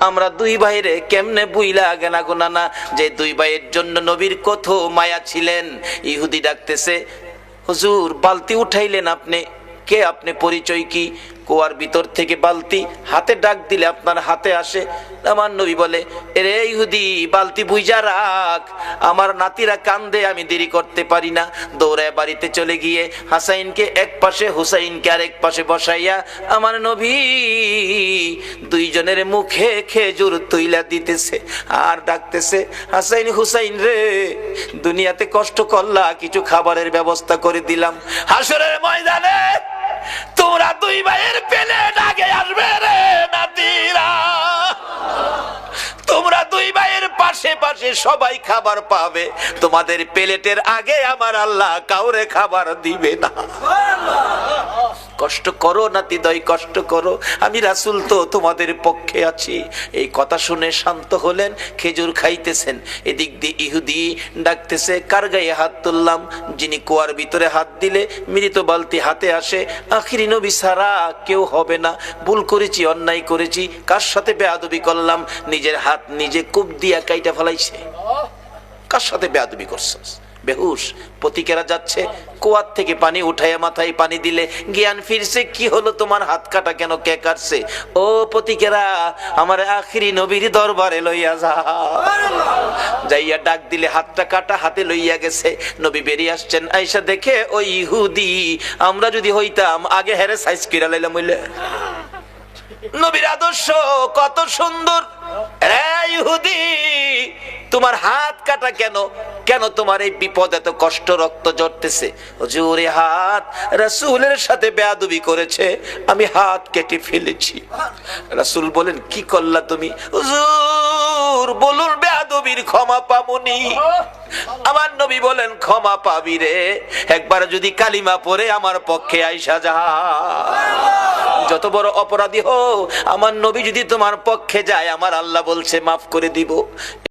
আমরা দুই ভাইরে কেমনে বুইলা গেনা গোনা না যে দুই ভাইয়ের জন্য নবীর কত মায়া ছিলেন। ইহুদি ডাকতেছে, হুজুর বালতি উঠাইলেন আপনি, কে আপনি, পরিচয় কি? কুয়ার ভিতর থেকে বালতি হাতে ডাক দিলে আপনার হাতে আসে। আমার নবী বলে, এরে ইহুদি বালতি বুইজা রাখ, আমার নাতিরা কান্দে, আমি দেরি করতে পারি না। দৌড়ায় বাড়িতে চলে গিয়ে হাসাইনকে এক পাশে হুসাইনকে আরেক পাশে বসাইয়া আমার নবী দুইজনের মুখে খেজুর তুইলা দিতেছে আর ডাকতেছে, হাসাইন হুসাইন রে, দুনিয়াতে কষ্ট করলা, কিছু খাবারের ব্যবস্থা করে দিলাম, হাসরের ময়দানে তোমরা দুই ভাইয়ের প্লেট আগে আসবে রে নাতিরা, তোমরা দুই ভাইয়ের পাশে পাশে সবাই খাবার পাবে, তোমাদের প্লেটের আগে আমার আল্লাহ কাউরে খাবার দিবে না। কষ্ট করো নাতিদয়, কষ্ট করো, আমি রাসূল তো তোমাদের পক্ষে আছি। এই কথা শুনে শান্ত হলেন, খেজুর খাইতেছেন। এদিক দিয়ে ইহুদি ডাকতেছে, কার গায়ে হাত তুললাম? যিনি কুয়ার ভিতরে হাত দিলে মৃত বালতি হাতে আসে, আখিরি নবী ছাড়া কেউ হবে না। ভুল করেছি, অন্যায় করেছি, কার সাথে বেয়াদবি করলাম? নিজের হাত নিজে কূপ দিয়া কাইটা ফেলাইছে। কার সাথে বেয়াদবি করছস? বেহুশ। পথিকেরা যাচ্ছে, কুয়ার থেকে পানি উঠাইয়া মাথায় পানি দিলে জ্ঞান ফিরছে। কি হলো তোমার, হাত কাটা কেন, কে কাটছে? ও পথিকেরা, আমার আখিরি নবীর দরবারে লইয়া যা। যাইয়া ডাক দিলে হাতটা কাটা, হাতে লইয়া গেছে। নবী বেরিয়ে আসছেন, আইসা দেখে ওই ইহুদি, আমরা যদি হইতাম আগে হেরে সাইজ কিরা লাইলাম হইলে। নবীর আদর্শ কত সুন্দর। রে ইহুদি, তোমার হাত কাটা কেন? কেন তোমার এই বিপদ, এত কষ্ট, রক্ত ঝরতেছে? হুজুর এই হাত রাসূলের সাথে বেয়াদবি করেছে, আমি হাত কেটে ফেলেছি। রাসূল বলেন, কি করলা তুমি? হুজুর বলুন, বেয়াদবির ক্ষমা পামুনি। আমার নবী বলেন, ক্ষমা পাবি রে, একবার যদি কালিমা পড়ে আমার পক্ষে আইসা যা। যত বড় অপরাধী হও, আমার নবী যদি তোমার পক্ষে যায়, আমার আল্লাহ বলছে মাফ করে দিব।